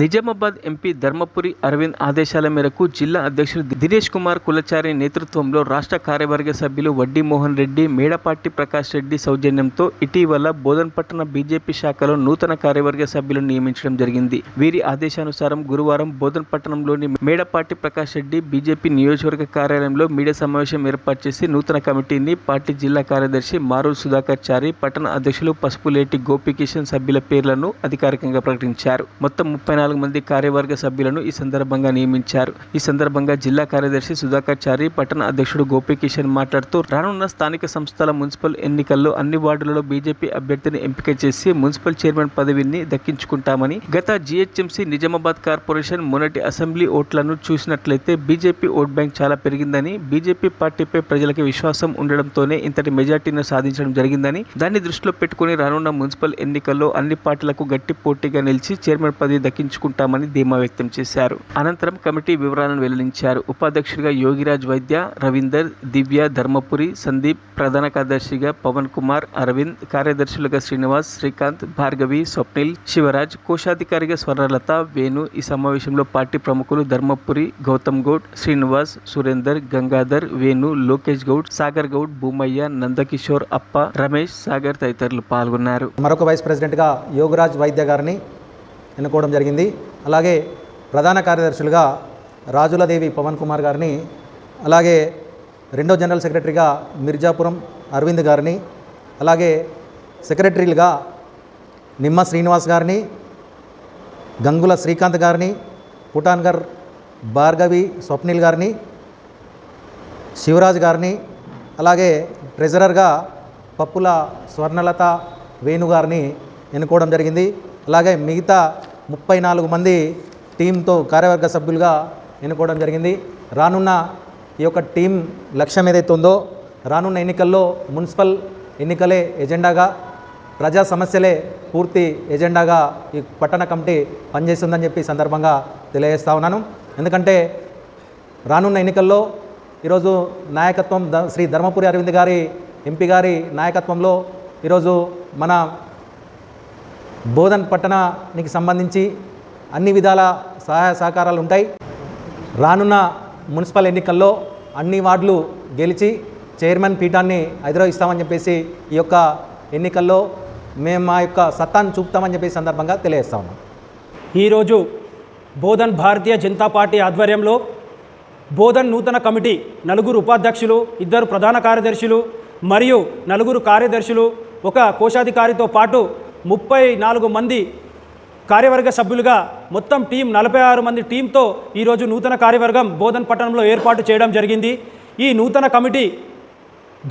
Nizamabad MP Dharmapuri Arvind ఆదేశాల మేరకు జిల్లా అధ్యక్షుడు దినేష్ కుమార్ కులచారి నేతృత్వంలో రాష్ట్ర కార్యవర్గ సభ్యులు వడ్డీ మోహన్ రెడ్డి, మేడపాటి ప్రకాష్ రెడ్డి సౌజన్యంతో ఇటీవల బోధన్పట్టణ బీజేపీ శాఖలో నూతన కార్యవర్గ సభ్యులను నియమించడం జరిగింది. వీరి ఆదేశానుసారం గురువారం బోధన్పట్టణంలోని మేడపాటి ప్రకాష్ రెడ్డి బీజేపీ నియోజకవర్గ కార్యాలయంలో మీడియా సమావేశం ఏర్పాటు చేసి నూతన కమిటీని పార్టీ జిల్లా కార్యదర్శి మారూల్ సుధాకర్ చారి, పట్టణ అధ్యక్షులు పసుపులేటి గోపికిషన్ సభ్యుల పేర్లను అధికారికంగా ప్రకటించారు. మొత్తం 34 మంది కార్యవర్గ సభ్యులను ఈ సందర్భంగా నియమించారు. ఈ సందర్భంగా జిల్లా కార్యదర్శి సుధాకర్ చారి, పట్టణ అధ్యక్షుడు గోపికిషన్ మాట్లాడుతూ రానున్న స్థానిక సంస్థల మున్సిపల్ ఎన్నికల్లో అన్ని వార్డులలో బీజేపీ అభ్యర్థిని ఎంపిక చేసి మున్సిపల్ చైర్మన్ పదవిని దక్కించుకుంటామని, గత జీహెచ్ఎంసీ నిజామాబాద్ కార్పొరేషన్ మొన్నటి అసెంబ్లీ ఓట్లను చూసినట్లయితే బీజేపీ ఓట్ బ్యాంక్ చాలా పెరిగిందని, బీజేపీ పార్టీపై ప్రజలకు విశ్వాసం ఉండడంతోనే ఇంతటి మెజార్టీని సాధించడం జరిగిందని, దాన్ని దృష్టిలో పెట్టుకుని రానున్న మున్సిపల్ ఎన్నికల్లో అన్ని పార్టీలకు గట్టి పోటీగా నిలిచి చైర్మన్ పదవి దక్కించుకుంటామని ధీమా వ్యక్తం చేశారు. అనంతరం కమిటీ వివరాలను వెల్లడించారు. ఉపాధ్యక్షుడిగా యోగిరాజ్ వైద్య, రవీందర్, దివ్య, ధర్మపురి, సందీప్, ప్రధాన కార్యదర్శిగా పవన్ కుమార్, అరవింద్, కార్యదర్శులుగా శ్రీనివాస్, శ్రీకాంత్, భార్గవి, స్వప్నిల్, శివరాజ్, కోశాధికారిగా స్వర్ణలత, వేణు. ఈ సమావేశంలో పార్టీ ప్రముఖులు ధర్మపురి, గౌతమ్ గౌడ్, శ్రీనివాస్, సురేందర్, గంగాధర్, వేణు, లోకేష్ గౌడ్, సాగర్ గౌడ్, భూమయ్య, నందకిషోర్, అప్ప, రమేష్, సాగర్ తదితరులు పాల్గొన్నారు. మరొక వైస్ ప్రెసిడెంట్గా యోగిరాజ్ వైద్య గారిని ఎన్నుకోవడం జరిగింది. అలాగే ప్రధాన కార్యదర్శులుగా రాజులదేవి పవన్ కుమార్ గారిని, అలాగే రెండో జనరల్ సెక్రటరీగా మిర్జాపురం అరవింద్ గారిని, అలాగే సెక్రటరీలుగా నిమ్మ శ్రీనివాస్ గారిని, గంగుల శ్రీకాంత్ గారిని, పుటాన్గర్ భార్గవి, స్వప్నిల్ గారిని, శివరాజ్ గారిని, అలాగే ట్రెజరర్గా పప్పుల స్వర్ణలత, వేణు గారిని ఎన్నుకోవడం జరిగింది. అలాగే మిగతా 34 మంది టీంతో కార్యవర్గ సభ్యులుగా ఎన్నుకోవడం జరిగింది. రానున్న ఈ యొక్క టీం లక్ష్యం ఏదైతే ఉందో, రానున్న ఎన్నికల్లో మున్సిపల్ ఎన్నికలే ఎజెండాగా, ప్రజా సమస్యలే పూర్తి ఎజెండాగా ఈ పట్టణ కమిటీ పనిచేస్తుందని చెప్పి సందర్భంగా తెలియజేస్తా ఉన్నాను. ఎందుకంటే రానున్న ఎన్నికల్లో ఈరోజు నాయకత్వం శ్రీ ధర్మపురి అరవింద్ గారి ఎంపీ గారి నాయకత్వంలో ఈరోజు మన బోధన్ పట్టణానికి సంబంధించి అన్ని విధాల సహాయ సహకారాలు ఉంటాయి. రానున్న మున్సిపల్ ఎన్నికల్లో అన్ని వార్డులు గెలిచి చైర్మన్ పీఠాన్ని అధిరోహిస్తామని చెప్పేసి ఈ యొక్క ఎన్నికల్లో మేము మా యొక్క సత్తాను చూపుతామని చెప్పేసి సందర్భంగా తెలియజేస్తా ఉన్నాం. ఈరోజు బోధన్ భారతీయ జనతా పార్టీ ఆధ్వర్యంలో బోధన్ నూతన కమిటీ 4 ఉపాధ్యక్షులు, 2 ప్రధాన కార్యదర్శులు మరియు 4 కార్యదర్శులు, 1 కోశాధికారితో పాటు 34 మంది కార్యవర్గ సభ్యులుగా మొత్తం టీం 46 మంది టీంతో ఈరోజు నూతన కార్యవర్గం బోధన్ పట్టణంలో ఏర్పాటు చేయడం జరిగింది. ఈ నూతన కమిటీ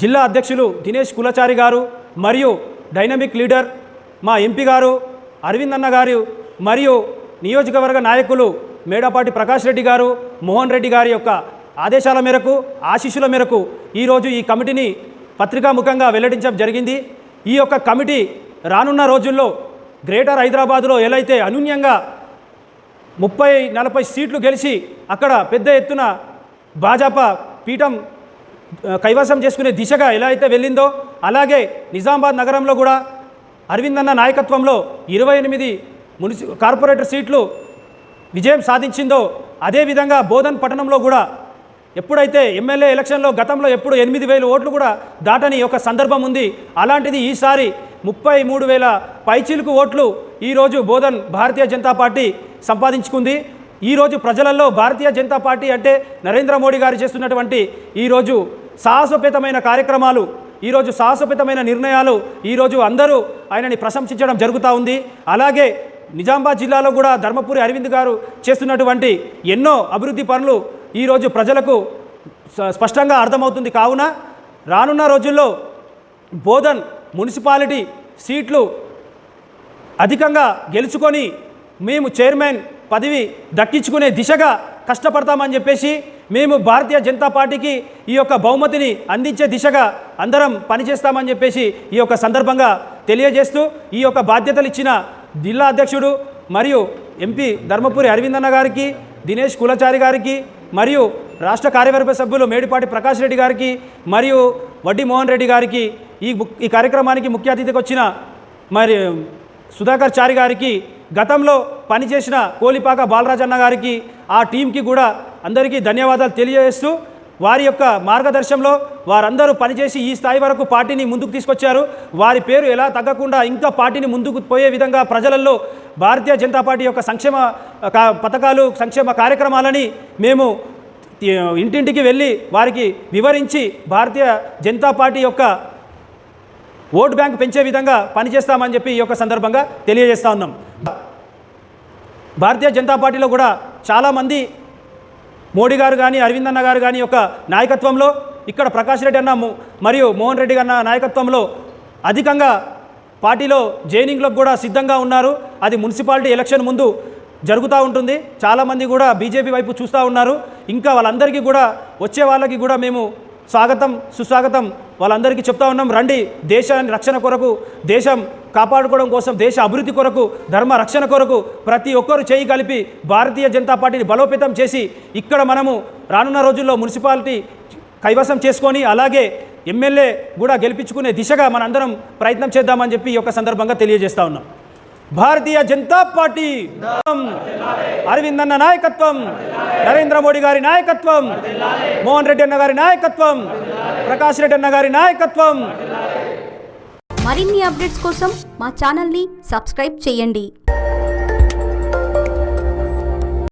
జిల్లా అధ్యక్షులు దినేష్ కులచారి గారు మరియు డైనమిక్ లీడర్ మా ఎంపీ గారు అరవింద్ అన్న గారు మరియు నియోజకవర్గ నాయకులు మేడపాటి ప్రకాష్ రెడ్డి గారు, మోహన్ రెడ్డి గారి యొక్క ఆదేశాల మేరకు, ఆశీస్సుల మేరకు ఈరోజు ఈ కమిటీని పత్రికాముఖంగా వెల్లడించడం జరిగింది. ఈ యొక్క కమిటీ రానున్న రోజుల్లో గ్రేటర్ హైదరాబాదులో ఎలా అయితే అనూన్యంగా 30-40 సీట్లు గెలిచి అక్కడ పెద్ద ఎత్తున భాజపా పీఠం కైవసం చేసుకునే దిశగా ఎలా అయితే వెళ్ళిందో, అలాగే నిజామాబాద్ నగరంలో కూడా అరవింద్ అన్న నాయకత్వంలో 28 కార్పొరేటర్ సీట్లు విజయం సాధించిందో, అదేవిధంగా బోధన్ పట్టణంలో కూడా ఎప్పుడైతే ఎమ్మెల్యే ఎలక్షన్లో గతంలో ఎప్పుడు 8,000 ఓట్లు కూడా దాటని ఒక సందర్భం ఉంది. అలాంటిది ఈసారి 33,000 పైచీలకు ఓట్లు ఈరోజు బోధన్ భారతీయ జనతా పార్టీ సంపాదించుకుంది. ఈరోజు ప్రజలలో భారతీయ జనతా పార్టీ అంటే నరేంద్ర మోడీ గారు చేస్తున్నటువంటి ఈరోజు సాహసోపేతమైన కార్యక్రమాలు, ఈరోజు సాహసోపేతమైన నిర్ణయాలు ఈరోజు అందరూ ఆయనని ప్రశంసించడం జరుగుతూ ఉంది. అలాగే నిజామాబాద్ జిల్లాలో కూడా ధర్మపురి అరవింద్ గారు చేస్తున్నటువంటి ఎన్నో అభివృద్ధి పనులు ఈరోజు ప్రజలకు స్పష్టంగా అర్థమవుతుంది. కావున రానున్న రోజుల్లో బోధన్ మున్సిపాలిటీ సీట్లు అధికంగా గెలుచుకొని మేము చైర్మన్ పదవి దక్కించుకునే దిశగా కష్టపడతామని చెప్పేసి, మేము భారతీయ జనతా పార్టీకి ఈ యొక్క బహుమతిని అందించే దిశగా అందరం పనిచేస్తామని చెప్పేసి ఈ యొక్క సందర్భంగా తెలియజేస్తూ, ఈ యొక్క బాధ్యతలు ఇచ్చిన జిల్లా అధ్యక్షుడు మరియు ఎంపీ ధర్మపురి అరవింద్ అన్న గారికి, దినేష్ కులచారి గారికి మరియు రాష్ట్ర కార్యవర్గ సభ్యులు మేడిపాటి ప్రకాష్ రెడ్డి గారికి మరియు వడ్డీ మోహన్ రెడ్డి గారికి, ఈ కార్యక్రమానికి ముఖ్య అతిథికి వచ్చిన మరి సుధాకర్ చారి గారికి గతంలో పనిచేసిన కోలిపాక బాలరాజన్న గారికి ఆ టీంకి కూడా అందరికీ ధన్యవాదాలు తెలియజేస్తూ వారి యొక్క మార్గదర్శనంలో వారందరూ పనిచేసి ఈ స్థాయి వరకు పార్టీని ముందుకు తీసుకొచ్చారు. వారి పేరు ఎలా తగ్గకుండా ఇంకా పార్టీని ముందుకు పోయే విధంగా ప్రజలలో భారతీయ జనతా పార్టీ యొక్క సంక్షేమ పథకాలు సంక్షేమ కార్యక్రమాలని మేము ఇంటింటికి వెళ్ళి వారికి వివరించి భారతీయ జనతా పార్టీ యొక్క ఓటు బ్యాంక్ పెంచే విధంగా పనిచేస్తామని చెప్పి ఈ యొక్క సందర్భంగా తెలియజేస్తా ఉన్నాం. భారతీయ జనతా పార్టీలో కూడా చాలామంది మోడీ గారు కానీ అరవింద్ అన్న గారు కానీ యొక్క నాయకత్వంలో ఇక్కడ ప్రకాష్ రెడ్డి అన్న మరియు మోహన్ రెడ్డి అన్న నాయకత్వంలో అధికంగా పార్టీలో జైనింగ్లకు కూడా సిద్ధంగా ఉన్నారు. అది మున్సిపాలిటీ ఎలక్షన్ ముందు జరుగుతూ ఉంటుంది. చాలామంది కూడా బీజేపీ వైపు చూస్తూ ఉన్నారు. ఇంకా వాళ్ళందరికీ కూడా వచ్చే వాళ్ళకి కూడా మేము స్వాగతం సుస్వాగతం వాళ్ళందరికీ చెప్తా ఉన్నాం. రండి, దేశాన్ని రక్షణ కొరకు, దేశం కాపాడుకోవడం కోసం, దేశ అభివృద్ధి కొరకు, ధర్మ రక్షణ కొరకు ప్రతి ఒక్కరు చేయి కలిపి భారతీయ జనతా పార్టీని బలోపేతం చేసి ఇక్కడ మనము రానున్న రోజుల్లో మున్సిపాలిటీ కైవసం చేసుకొని అలాగే ఎమ్మెల్యే కూడా గెలిపించుకునే దిశగా మనందరం ప్రయత్నం చేద్దామని చెప్పి ఈ యొక్క సందర్భంగా తెలియజేస్తా ఉన్నాం. భారతీయ జనతా పార్టీ, అరవింద్ అన్న నాయకత్వం, నరేంద్ర మోడీ గారి నాయకత్వం, మోహన్ రెడ్డి అన్న గారి నాయకత్వం, ప్రకాష్ రెడ్డి అన్న గారి నాయకత్వం. మరిన్ని అప్డేట్స్ కోసం మా ఛానల్ని సబ్స్క్రైబ్ చేయండి.